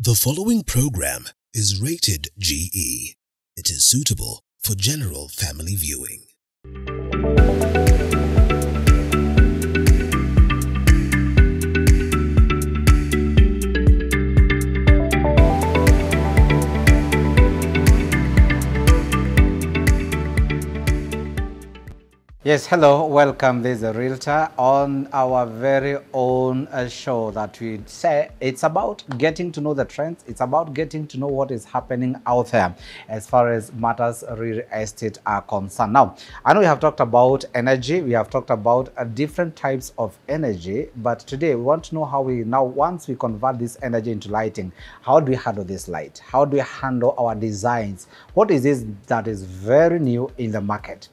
The following program is rated GE. It is suitable for general family viewing. Yes, hello, welcome. This is a Realtor on our very own show that we say it's about getting to know the trends. It's about getting to know what is happening out there as far as matters real estate are concerned. Now, I know we have talked about energy. We have talked about different types of energy, but today we want to know how we now, once we convert this energy into lighting, how do we handle this light? How do we handle our designs? What is this that is very new in the market?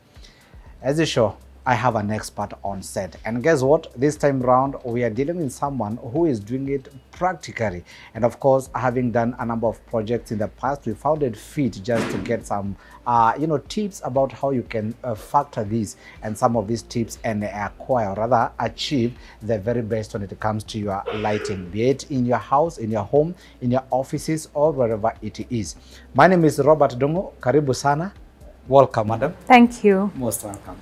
As usual, I have an expert on set, and guess what? This time round we are dealing with someone who is doing it practically, and of course, having done a number of projects in the past, we found it fit just to get some tips about how you can factor these and some of these tips and acquire, or rather achieve the very best when it comes to your lighting, be it in your house, in your home, in your offices, or wherever it is. My name is Robert Dongo. Karibu sana. Welcome, madam. Thank you. Most welcome.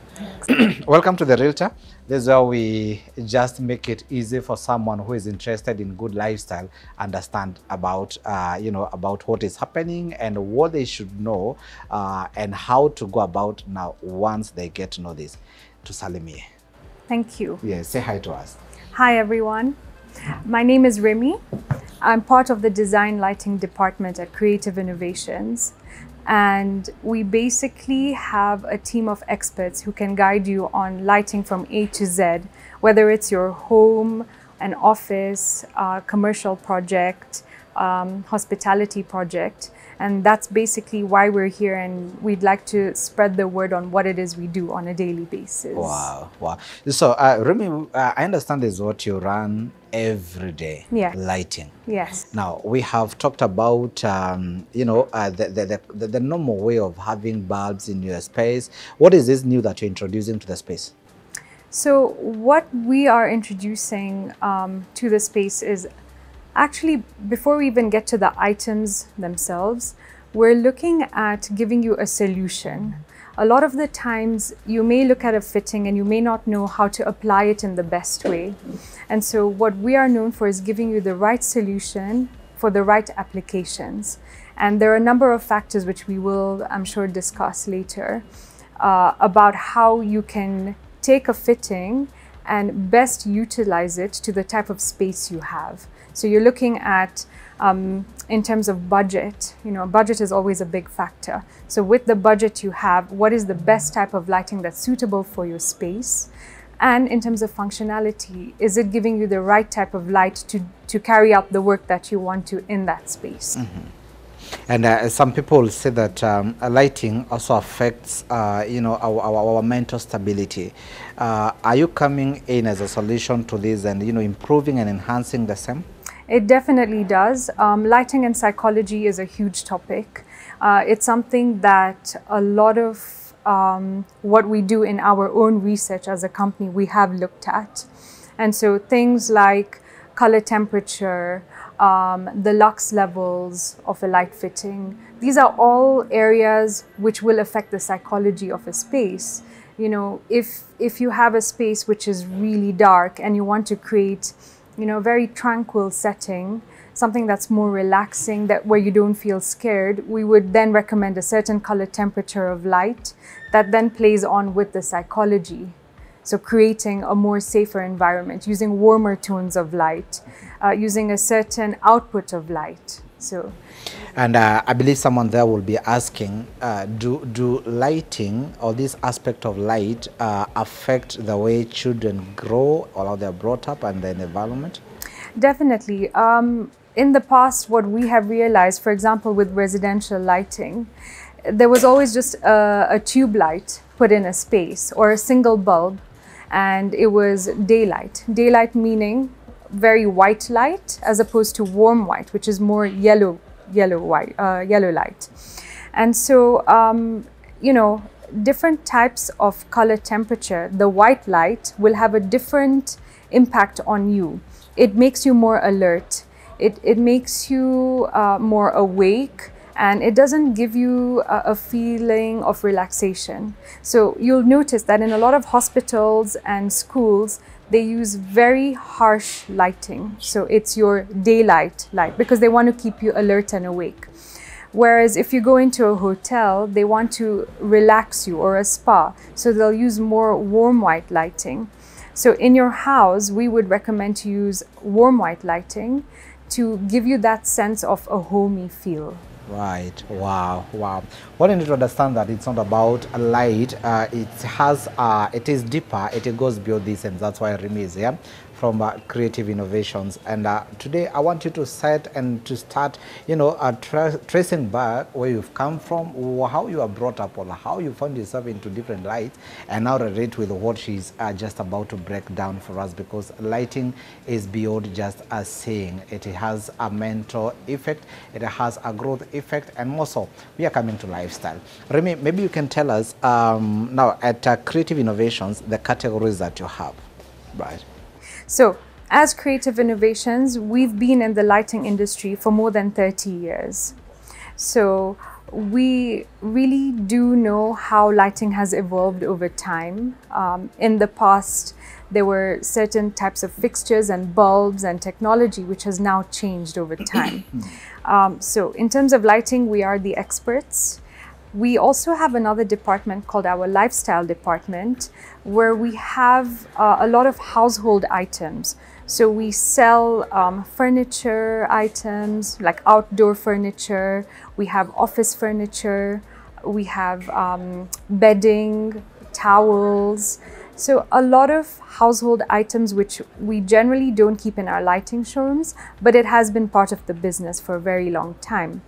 Welcome to the Realtor. This is where we just make it easy for someone who is interested in good lifestyle, understand about about what is happening and what they should know, and how to go about now once they get to know this. To Salimi. Thank you. Yes, say hi to us. Hi everyone. My name is Remy. I'm part of the design lighting department at Creative Innovations. And we basically have a team of experts who can guide you on lighting from A to Z, whether it's your home, an office, commercial project, hospitality project. And that's basically why we're here, and we'd like to spread the word on what it is we do on a daily basis. Wow, wow. So, Remy, I understand this is what you run every day, yeah. Lighting. Yes. Now, we have talked about, the normal way of having bulbs in your space. What is this new that you're introducing to the space? So what we are introducing to the space is, actually, before we even get to the items themselves, we're looking at giving you a solution. A lot of the times you may look at a fitting and you may not know how to apply it in the best way. And so what we are known for is giving you the right solution for the right applications. And there are a number of factors which we will, I'm sure, discuss later about how you can take a fitting and best utilize it to the type of space you have. So you're looking at, in terms of budget, budget is always a big factor. So with the budget you have, what is the best type of lighting that's suitable for your space? And in terms of functionality, is it giving you the right type of light to carry out the work that you want to in that space? Mm-hmm. And some people say that lighting also affects, our mental stability. Are you coming in as a solution to this and, improving and enhancing the same? It definitely does. Lighting and psychology is a huge topic. It's something that a lot of what we do in our own research as a company, we have looked at. And so things like color temperature, the lux levels of a light fitting, these are all areas which will affect the psychology of a space. If you have a space which is really dark and you want to create very tranquil setting, something that's more relaxing, where you don't feel scared, we would then recommend a certain color temperature of light that then plays on with the psychology. So creating a more safer environment, using warmer tones of light, using a certain output of light. And I believe someone there will be asking, do lighting or this aspect of light affect the way children grow or how they're brought up and the environment? Definitely. In the past, what we have realized, for example, with residential lighting, there was always just a tube light put in a space or a single bulb, and it was daylight. Daylight meaning very white light as opposed to warm white, which is more yellow light. And so, different types of color temperature, the white light will have a different impact on you. It makes you more alert. It makes you more awake, and it doesn't give you a feeling of relaxation. So you'll notice that in a lot of hospitals and schools, they use very harsh lighting. So it's your daylight light because they want to keep you alert and awake. Whereas if you go into a hotel, they want to relax you, or a spa, so they'll use more warm white lighting. So in your house, we would recommend to use warm white lighting to give you that sense of a homey feel. Right. Wow. Wow. What you need to understand that it's not about a light. It is deeper. It goes beyond this, and that's why Remy is here from Creative Innovations. And today I want you to set and to start, tracing back where you've come from, or how you are brought up, or how you found yourself into different lights, and now relate with what she's just about to break down for us, because lighting is beyond just a saying. It has a mental effect, it has a growth effect, and more so, we are coming to lifestyle. Remy, maybe you can tell us now at Creative Innovations, the categories that you have, right? So, as Creative Innovations, we've been in the lighting industry for more than 30 years. So, we really do know how lighting has evolved over time. In the past, there were certain types of fixtures and bulbs and technology which has now changed over time. So, in terms of lighting, we are the experts. We also have another department called our lifestyle department, where we have a lot of household items. So we sell furniture items like outdoor furniture, we have office furniture, we have bedding, towels. So a lot of household items which we generally don't keep in our lighting showrooms, but it has been part of the business for a very long time.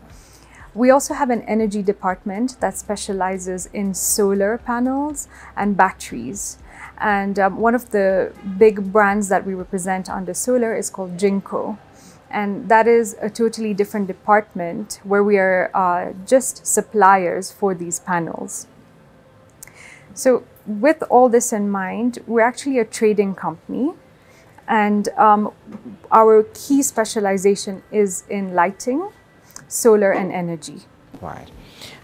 We also have an energy department that specializes in solar panels and batteries. And one of the big brands that we represent under solar is called Jinko. And that is a totally different department where we are just suppliers for these panels. So with all this in mind, we're actually a trading company. And our key specialization is in lighting, solar and energy. Right.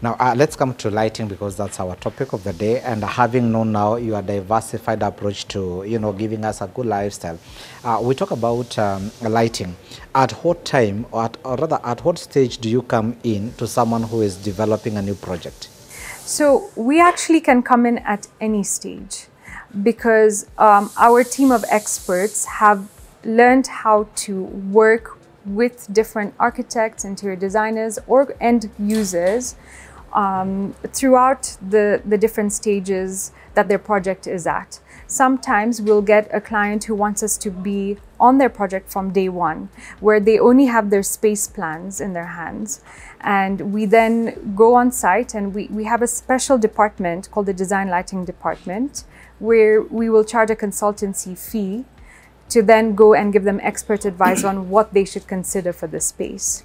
Now let's come to lighting, because that's our topic of the day, and having known now your diversified approach to giving us a good lifestyle, we talk about lighting. At what time, or rather at what stage do you come in to someone who is developing a new project? So we actually can come in at any stage, because our team of experts have learned how to work with different architects, interior designers, or end users throughout the different stages that their project is at. Sometimes we'll get a client who wants us to be on their project from day one, where they only have their space plans in their hands. And we then go on site, and we have a special department called the Design Lighting Department, where we will charge a consultancy fee to then go and give them expert advice on what they should consider for the space.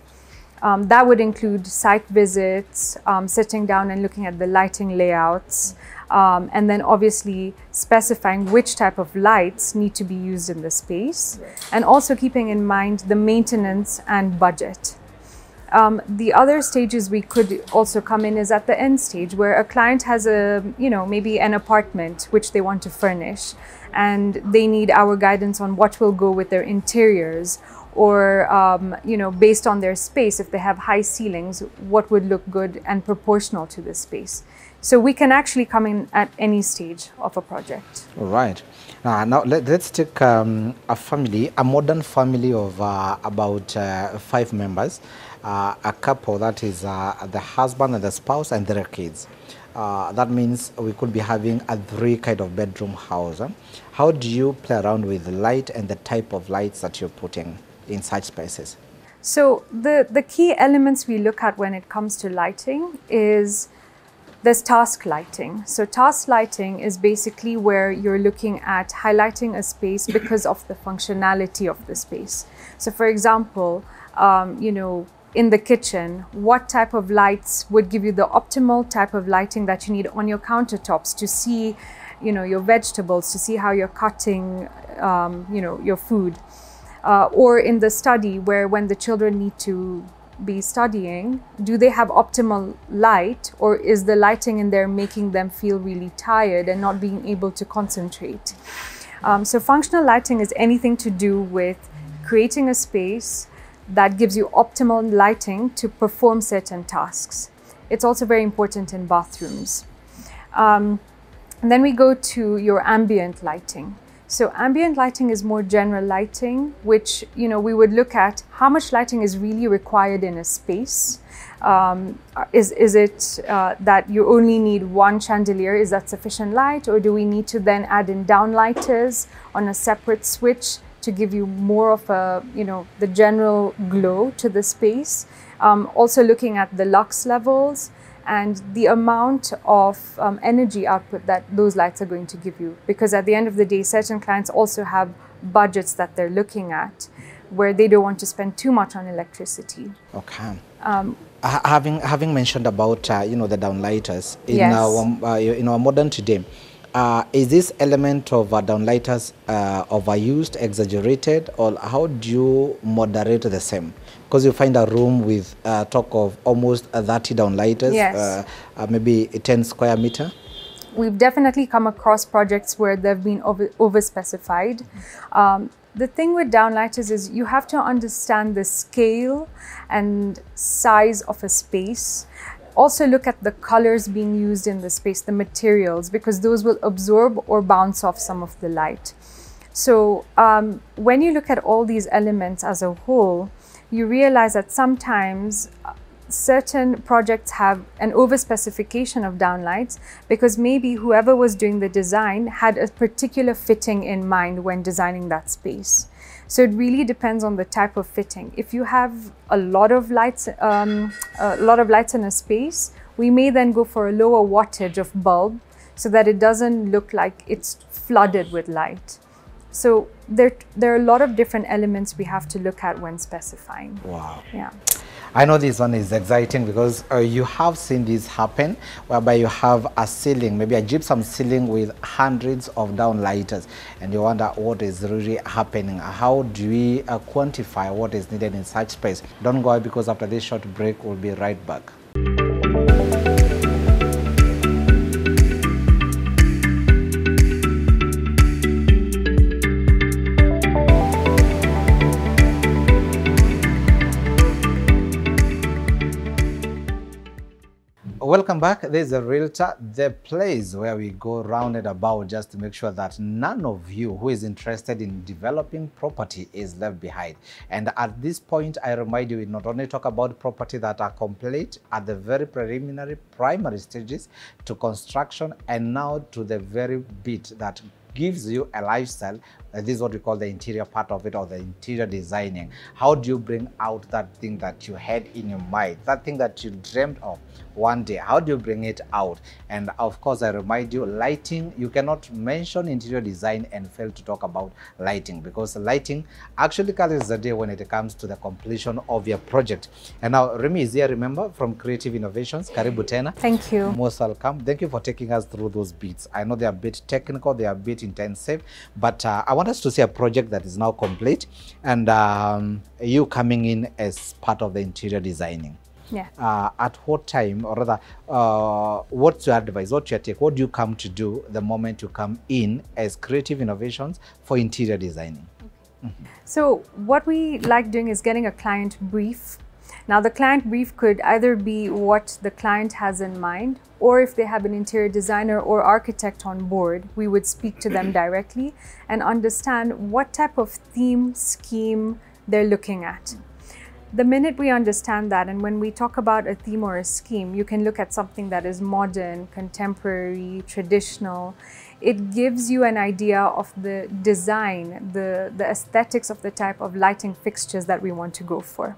That would include site visits, sitting down and looking at the lighting layouts, and then obviously specifying which type of lights need to be used in the space, and also keeping in mind the maintenance and budget. The other stages we could also come in is at the end stage, where a client has maybe an apartment which they want to furnish, and they need our guidance on what will go with their interiors, or based on their space, if they have high ceilings, what would look good and proportional to the space. So we can actually come in at any stage of a project. All right. Now let's take a modern family of about 5 members, a couple, that is the husband and the spouse and their kids. That means we could be having a 3 kind of bedroom house. How do you play around with the light and the type of lights that you're putting in such spaces? So the key elements we look at when it comes to lighting is there's task lighting. So task lighting is basically where you're looking at highlighting a space because of the functionality of the space. So for example, in the kitchen, what type of lights would give you the optimal type of lighting that you need on your countertops to see, your vegetables, to see how you're cutting, your food. Or in the study where when the children need to be studying, do they have optimal light, or is the lighting in there making them feel really tired and not being able to concentrate? So functional lighting is anything to do with creating a space that gives you optimal lighting to perform certain tasks. It's also very important in bathrooms. And then we go to your ambient lighting. So ambient lighting is more general lighting, which, you know, we would look at how much lighting is really required in a space. Is it that you only need one chandelier? Is that sufficient light? Or do we need to then add in downlighters on a separate switch to give you more of a, you know, the general glow to the space? Also looking at the lux levels and the amount of energy output that those lights are going to give you. Because at the end of the day, certain clients also have budgets that they're looking at where they don't want to spend too much on electricity. Okay. Having mentioned about you know, the downlighters in Yes. our modern today, is this element of downlighters overused, exaggerated, or how do you moderate the same? Because you find a room with talk of almost 30 downlighters, Yes. Maybe 10 square meter. We've definitely come across projects where they've been over-specified. The thing with downlighters is you have to understand the scale and size of a space. Also look at the colors being used in the space, the materials, because those will absorb or bounce off some of the light. So when you look at all these elements as a whole, you realize that sometimes certain projects have an overspecification of downlights because maybe whoever was doing the design had a particular fitting in mind when designing that space. So it really depends on the type of fitting. If you have a lot of lights in a space, we may then go for a lower wattage of bulb so that it doesn't look like it's flooded with light. So there are a lot of different elements we have to look at when specifying. Wow. Yeah. I know this one is exciting because you have seen this happen whereby you have a ceiling, maybe a gypsum ceiling with hundreds of downlighters, and you wonder what is really happening. How do we quantify what is needed in such space? Don't go away, because after this short break, we'll be right back. Welcome back. This is a Realtor, the place where we go round and about just to make sure that none of you who is interested in developing property is left behind. And at this point, I remind you, we not only talk about property that are complete at the very preliminary primary stages to construction, and now to the very bit that gives you a lifestyle. This is what we call the interior part of it, or the interior designing. How do you bring out that thing that you had in your mind, that thing that you dreamed of one day? How do you bring it out? And of course, I remind you, lighting, you cannot mention interior design and fail to talk about lighting, because lighting actually carries the day when it comes to the completion of your project. And now Remy is here, remember, from Creative Innovations. Karibu tena. Thank you. Most welcome. Thank you for taking us through those bits. I know they are a bit technical, they are a bit intensive, but I want us to see a project that is now complete, and you coming in as part of the interior designing. Yeah. At what time, or rather, what's your advice, what's your take, what do you come to do the moment you come in as Creative Innovations for interior designing? Okay. So what we like doing is getting a client brief. Now the client brief could either be what the client has in mind, or if they have an interior designer or architect on board, we would speak to them directly and understand what type of theme scheme they're looking at. The minute we understand that, and when we talk about a theme or a scheme, you can look at something that is modern, contemporary, traditional. It gives you an idea of the design, the aesthetics of the type of lighting fixtures that we want to go for.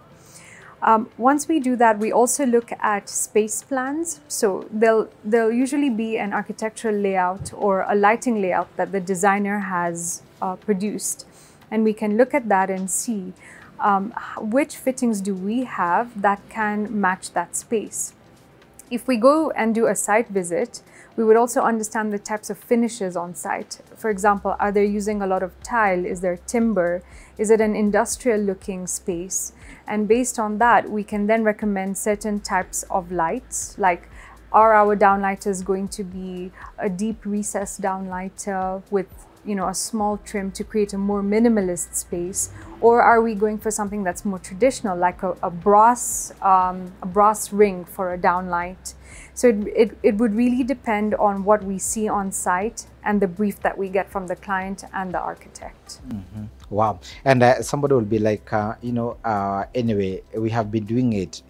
Once we do that, we also look at space plans. So there'll usually be an architectural layout or a lighting layout that the designer has produced. And we can look at that and see which fittings do we have that can match that space. If we go and do a site visit, We would also understand the types of finishes on site. For example, are they using a lot of tile? Is there timber? Is it an industrial looking space? And based on that, we can then recommend certain types of lights, like are our downlighters going to be a deep recessed downlighter with a small trim to create a more minimalist space, or are we going for something that's more traditional, like a brass ring for a downlight? So it would really depend on what we see on site and the brief that we get from the client and the architect. Mm-hmm. Wow. And somebody will be like, anyway, we have been doing it.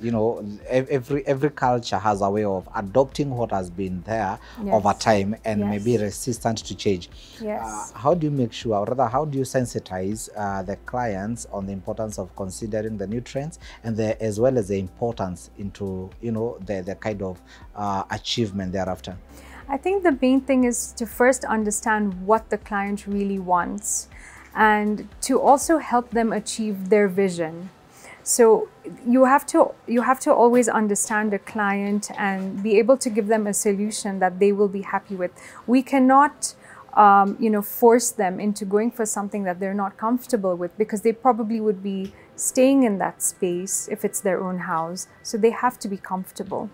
Every culture has a way of adopting what has been there over time and maybe resistant to change. Yes. How do you make sure, or rather, how do you sensitize the clients on the importance of considering the new trends and as well as the importance into, the kind of achievement thereafter? I think the main thing is to first understand what the client really wants and to also help them achieve their vision. So you have to always understand a client and be able to give them a solution that they will be happy with. We cannot force them into going for something that they're not comfortable with, because they probably would be staying in that space if it's their own house. So they have to be comfortable.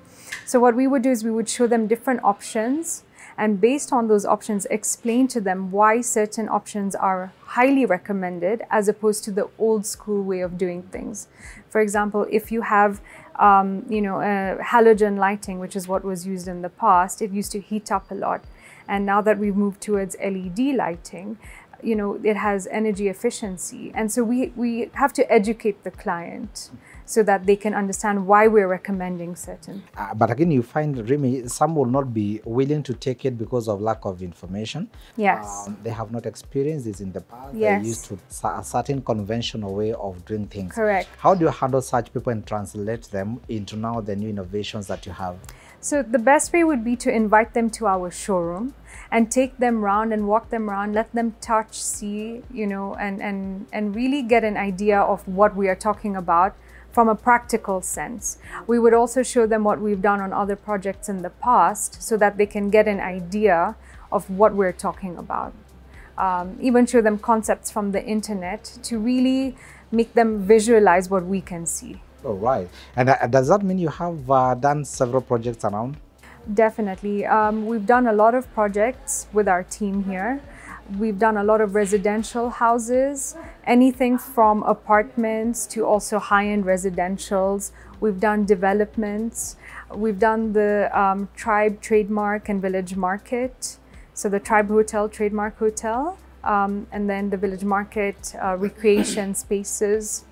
So what we would do is we would show them different options, and based on those options, explain to them why certain options are highly recommended as opposed to the old school way of doing things. For example, if you have halogen lighting, which is what was used in the past, it used to heat up a lot. And now that we've moved towards LED lighting, it has energy efficiency. And so we have to educate the client so that they can understand why we're recommending certain. But again, you find, Remy, some will not be willing to take it because of lack of information. Yes. They have not experienced this in the past. Yes. They're used to a certain conventional way of doing things. Correct. How do you handle such people and translate them into now the new innovations that you have? So the best way would be to invite them to our showroom and take them around and walk them around, let them touch, see, and really get an idea of what we are talking about from a practical sense. We would also show them what we've done on other projects in the past so that they can get an idea of what we're talking about. Even show them concepts from the internet to really make them visualize what we can see. Oh, right. And does that mean you have done several projects around? Definitely. We've done a lot of projects with our team here. We've done a lot of residential houses, anything from apartments to also high-end residentials. We've done developments. We've done the Tribe Trademark and Village Market. So the Tribe Hotel, Trademark Hotel, and then the Village Market, recreation spaces.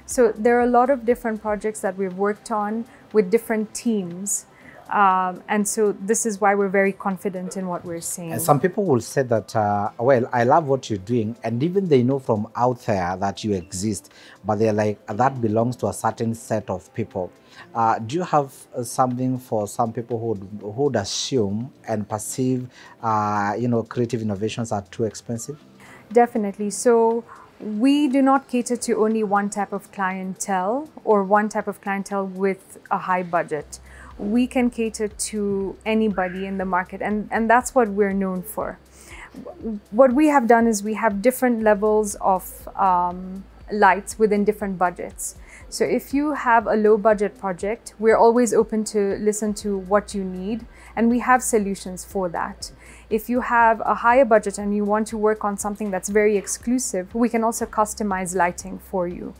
So there are a lot of different projects that we've worked on with different teams. And so this is why we're very confident in what we're saying. And some people will say that, well, I love what you're doing, and even they know from out there that you exist, but they're like, that belongs to a certain set of people. Do you have something for some people who would assume and perceive, creative innovations are too expensive? Definitely. So we do not cater to only one type of clientele or one type of clientele with a high budget. We can cater to anybody in the market, and that's what we're known for. What we have done is we have different levels of lights within different budgets. So if you have a low budget project, we're always open to listen to what you need, and we have solutions for that. If you have a higher budget and you want to work on something that's very exclusive, we can also customize lighting for you.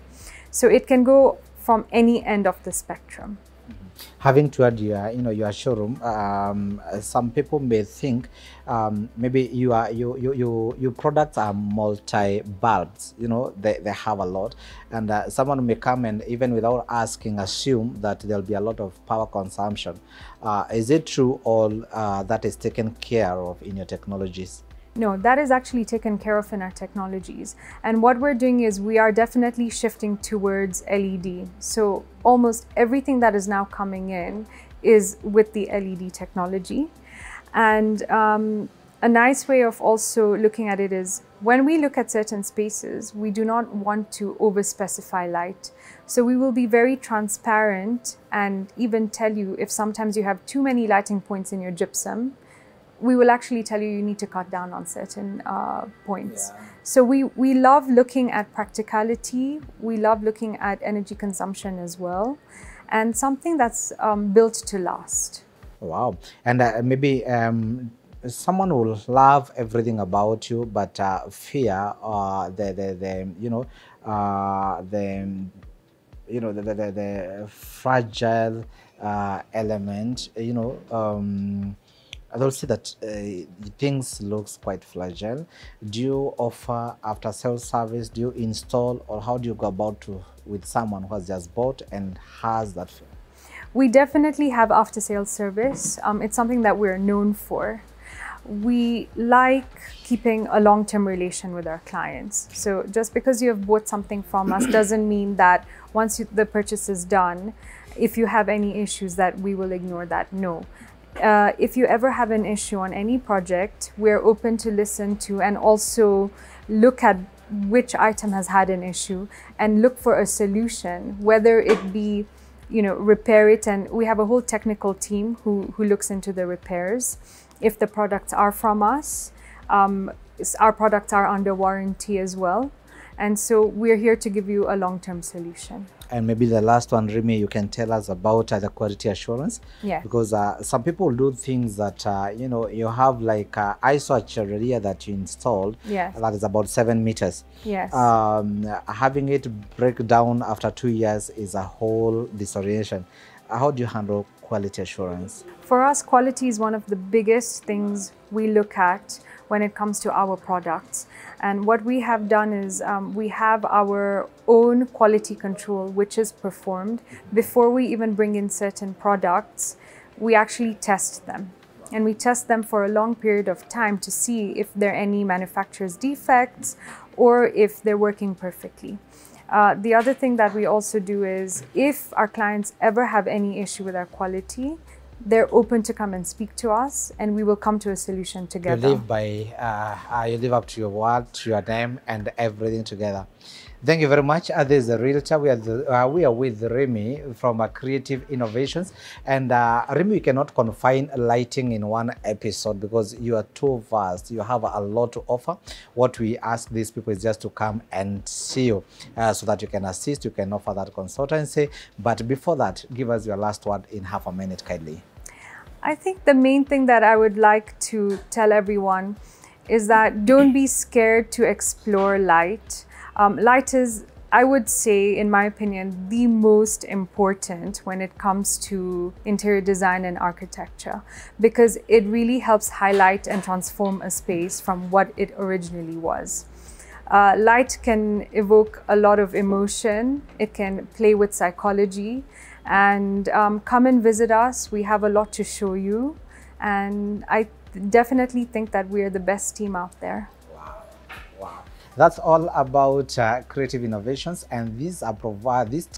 So it can go from any end of the spectrum. Having toured your showroom, some people may think maybe your products are multi-bulbs. They have a lot, and someone may come and even without asking assume that there'll be a lot of power consumption. Is it true all that is taken care of in your technologies? No, that is actually taken care of in our technologies. And what we're doing is we are definitely shifting towards LED. So almost everything that is now coming in is with the LED technology. And a nice way of also looking at it is when we look at certain spaces, we do not want to over-specify light. So we will be very transparent and even tell you if sometimes you have too many lighting points in your gypsum, we will actually tell you need to cut down on certain points. So we love looking at practicality. We love looking at energy consumption as well, and something that's built to last. Wow. And maybe someone will love everything about you, but fear the fragile element, they'll see that things looks quite fragile. Do you offer after sales service? Do you install, or how do you go about with someone who has just bought and has that fear? We definitely have after sales service. It's something that we're known for. We like keeping a long-term relation with our clients. So just because you have bought something from us doesn't mean that once the purchase is done, if you have any issues, that we will ignore that. No. If you ever have an issue on any project, we're open to listen to and also look at which item has had an issue and look for a solution, whether it be, repair it. And we have a whole technical team who looks into the repairs. If the products are from us, our products are under warranty as well. And so we're here to give you a long-term solution. And maybe the last one, Remy, you can tell us about the quality assurance. Yeah. Because some people do things that, you have like ISO artillery that you installed. Yes. That is about 7 meters. Yes. Having it break down after 2 years is a whole disorientation. How do you handle quality assurance? For us, quality is one of the biggest things we look at when it comes to our products. And what we have done is we have our own quality control, which is performed before we even bring in certain products. We actually test them, and we test them for a long period of time to see if there are any manufacturer's defects or if they're working perfectly. The other thing that we also do is if our clients ever have any issue with our quality, they're open to come and speak to us, and we will come to a solution together. You live up to your word, to your name, and everything together. Thank you very much. This is the Realtor. We are with Remy from Creative Innovations. And Remy, you cannot confine lighting in one episode because you are too vast. You have a lot to offer. What we ask these people is just to come and see you so that you can assist, you can offer that consultancy. But before that, give us your last word in half a minute, kindly. I think the main thing that I would like to tell everyone is that don't be scared to explore light. Light is, I would say, in my opinion, the most important when it comes to interior design and architecture, because it really helps highlight and transform a space from what it originally was. Light can evoke a lot of emotion. It can play with psychology. And come and visit us. We have a lot to show you. And I definitely think that we are the best team out there. Wow. That's all about Creative Innovations, and this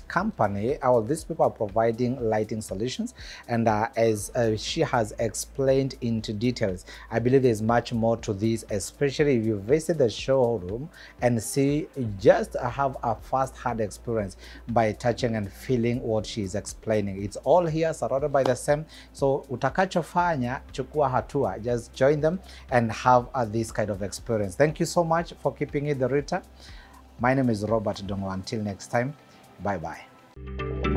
company, these people are providing lighting solutions. And as she has explained into details, I believe there's much more to this, especially if you visit the showroom and just have a first-hand experience by touching and feeling what she's explaining. It's all here surrounded by the same. So utakachofanya, chukua hatua, just join them and have this kind of experience. Thank you so much for keeping it the Realtor. My name is Robert Dongo. Until next time, bye-bye.